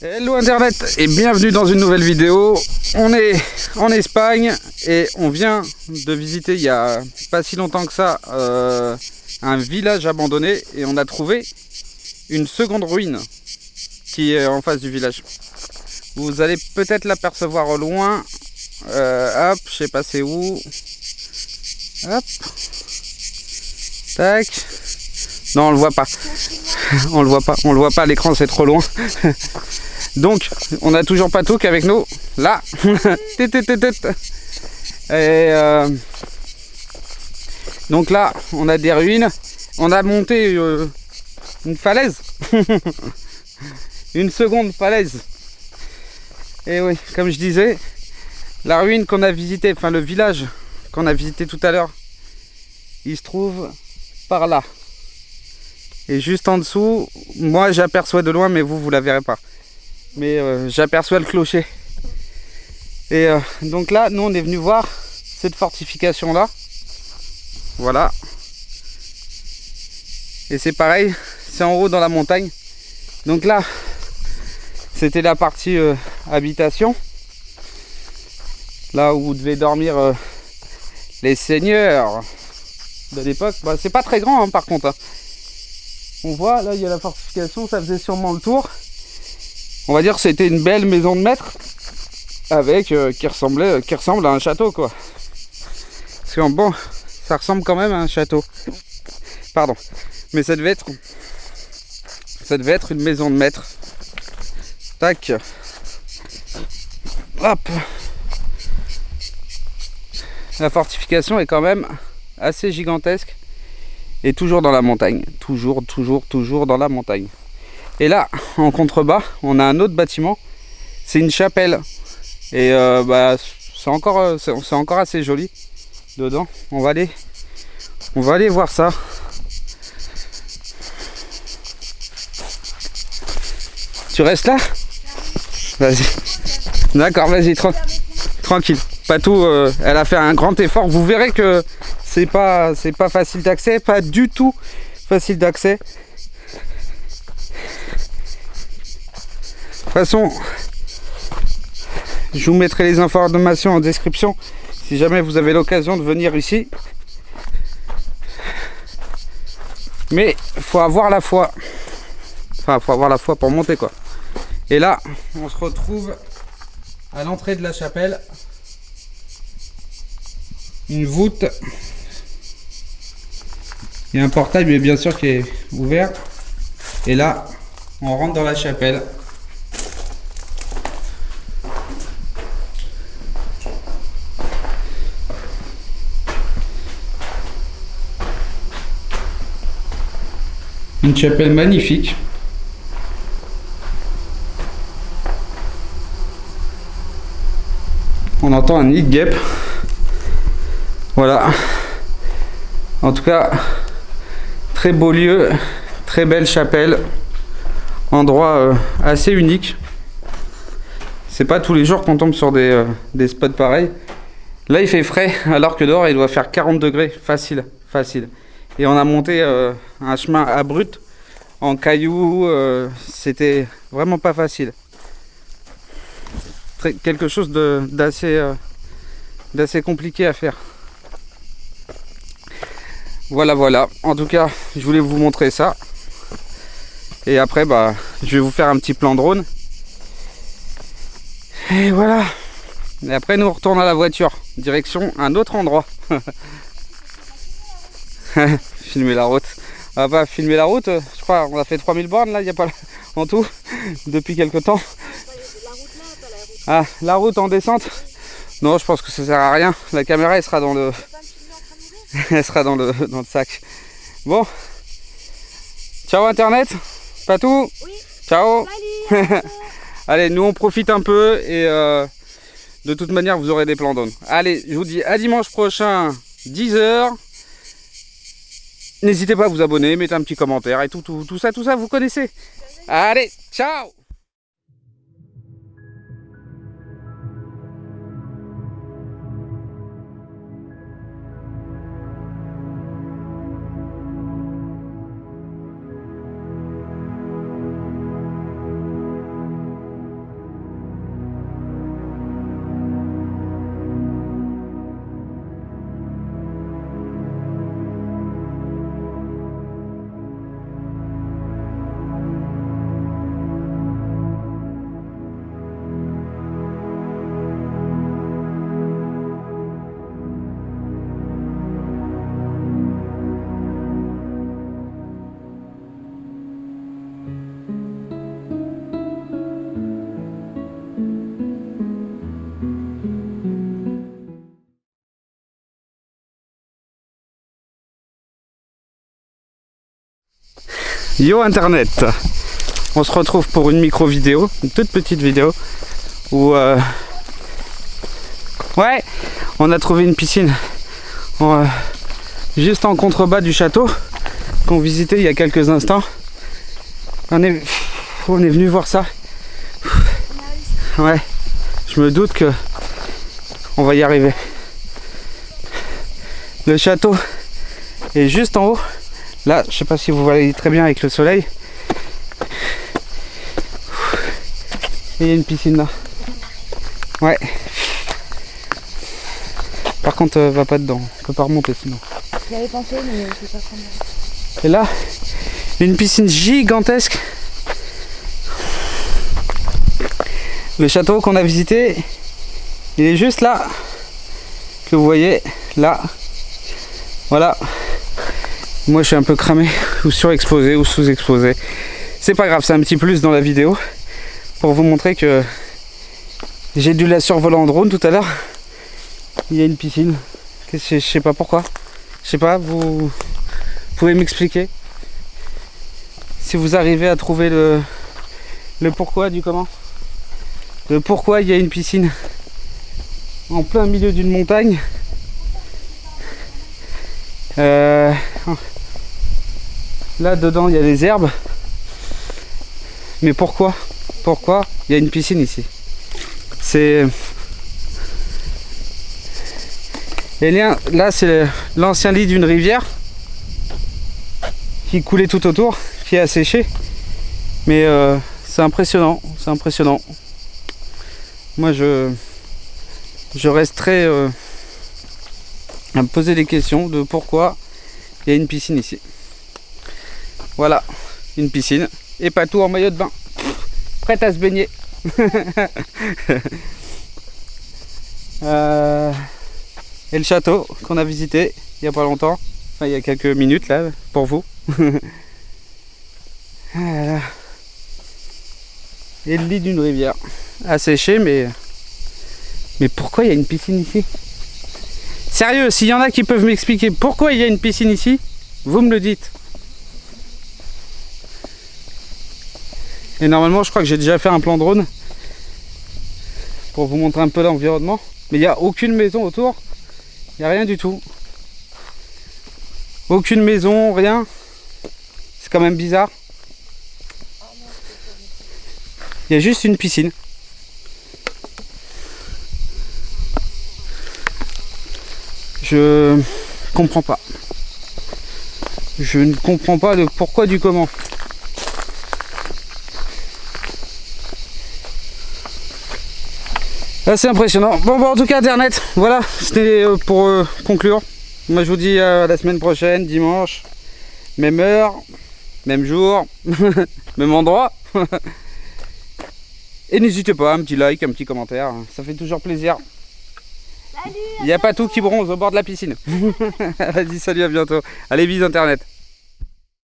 Hello Internet et bienvenue dans une nouvelle vidéo. On est en Espagne et on vient de visiter il y a pas si longtemps que ça un village abandonné et on a trouvé une seconde ruine qui est en face du village. Vous allez peut-être l'apercevoir au loin. Hop, je sais pas c'est où. Hop. Tac. Non, on le voit pas. On le voit pas à l'écran, c'est trop loin. Donc, on a toujours Patouk avec nous. Là. Et donc là, on a des ruines. On a monté une falaise. Une seconde falaise. Et oui, comme je disais, la ruine qu'on a visitée, enfin le village qu'on a visité tout à l'heure, il se trouve par là. Et juste en dessous, moi j'aperçois de loin, mais vous la verrez pas. Mais j'aperçois le clocher. Et donc là, nous on est venu voir cette fortification là. Voilà. Et c'est pareil, c'est en haut dans la montagne. Donc là, c'était la partie habitation. Là où devaient dormir les seigneurs de l'époque. Bah, c'est pas très grand hein, par contre. Hein. On voit, là il y a la fortification, ça faisait sûrement le tour. On va dire que c'était une belle maison de maître avec qui ressemble à un château quoi. Parce que bon, ça ressemble quand même à un château. Pardon. Mais ça devait être une maison de maître. Tac. Hop. La fortification est quand même assez gigantesque. Et toujours dans la montagne. Toujours dans la montagne. Et là, en contrebas, on a un autre bâtiment. C'est une chapelle. Et bah, c'est encore assez joli dedans. On va aller voir ça. Tu restes là? Vas-y. D'accord, vas-y, tranquille. Patou, elle a fait un grand effort. Vous verrez que c'est pas facile d'accès, pas du tout facile d'accès. De toute façon, je vous mettrai les informations en description si jamais vous avez l'occasion de venir ici. Mais faut avoir la foi. Enfin, faut avoir la foi pour monter quoi. Et là, on se retrouve à l'entrée de la chapelle. Une voûte. Il y a un portail, mais bien sûr qui est ouvert. Et là, on rentre dans la chapelle. Une chapelle magnifique. On entend un nid de guêpe. Voilà. En tout cas, très beau lieu, très belle chapelle. Endroit assez unique. C'est pas tous les jours qu'on tombe sur des spots pareils. Là, il fait frais, alors que dehors, il doit faire 40 degrés. Facile. Et on a monté un chemin abrupt, en cailloux. C'était vraiment pas facile. Quelque chose d'assez compliqué à faire. Voilà. En tout cas, je voulais vous montrer ça. Et après, bah, je vais vous faire un petit plan drone. Et voilà. Et après, nous on retourne à la voiture. Direction un autre endroit. Filmer la route. Ah bah, filmer la route, je crois, on a fait 3000 bornes là, il n'y a pas en tout, depuis quelques temps. Ah, la route en descente? Non, je pense que ça sert à rien. La caméra, elle sera dans le... elle sera dans le sac. Bon. Ciao Internet. Patou. Oui. Ciao. Salut. Allez, nous on profite un peu et de toute manière, vous aurez des plans d'onde. Allez, je vous dis à dimanche prochain, 10 h. N'hésitez pas à vous abonner, mettez un petit commentaire et tout ça, vous connaissez. Allez, ciao. Yo internet. On se retrouve pour une micro vidéo, une toute petite vidéo où ouais, on a trouvé une piscine juste en contrebas du château qu'on visitait il y a quelques instants. On est venu voir ça. Ouais, je me doute que on va y arriver. Le château est juste en haut. Là, je sais pas si vous voyez très bien avec le soleil. Et il y a une piscine là. Ouais. Par contre, va pas dedans. On peut pas remonter sinon. J'avais pensé, mais je sais pas comment. Et là, une piscine gigantesque. Le château qu'on a visité, il est juste là. Que vous voyez, là. Voilà. Moi, je suis un peu cramé, ou surexposé, ou sous-exposé. C'est pas grave, c'est un petit plus dans la vidéo. Pour vous montrer que j'ai dû la survoler en drone tout à l'heure. Il y a une piscine. Je sais pas pourquoi. Je sais pas, vous pouvez m'expliquer si vous arrivez à trouver le pourquoi du comment. Le pourquoi il y a une piscine en plein milieu d'une montagne. Là dedans il y a des herbes. Mais pourquoi il y a une piscine ici? C'est là, c'est l'ancien lit d'une rivière qui coulait tout autour, qui est asséché. Mais c'est impressionnant, c'est impressionnant. Moi, je resterai à me poser des questions de pourquoi il y a une piscine ici. Voilà, une piscine et pas tout en maillot de bain, prête à se baigner. Et le château qu'on a visité il n'y a pas longtemps, enfin il y a quelques minutes là pour vous. Voilà. Et le lit d'une rivière asséché, mais pourquoi il y a une piscine ici? Sérieux, s'il y en a qui peuvent m'expliquer pourquoi il y a une piscine ici, vous me le dites. Et normalement je crois que j'ai déjà fait un plan drone pour vous montrer un peu l'environnement, mais il n'y a aucune maison autour. Il n'y a rien du tout. Aucune maison, rien. C'est quand même bizarre. Il y a juste une piscine. Je comprends pas. Je ne comprends pas le pourquoi du comment. C'est impressionnant. Bon, en tout cas, Internet, voilà, c'était pour conclure. Moi, je vous dis à la semaine prochaine, dimanche, même heure, même jour, même endroit. Et n'hésitez pas, un petit like, un petit commentaire, ça fait toujours plaisir. Salut, il n'y a pas tout qui bronze au bord de la piscine. Vas-y, salut, à bientôt. Allez, bisous Internet.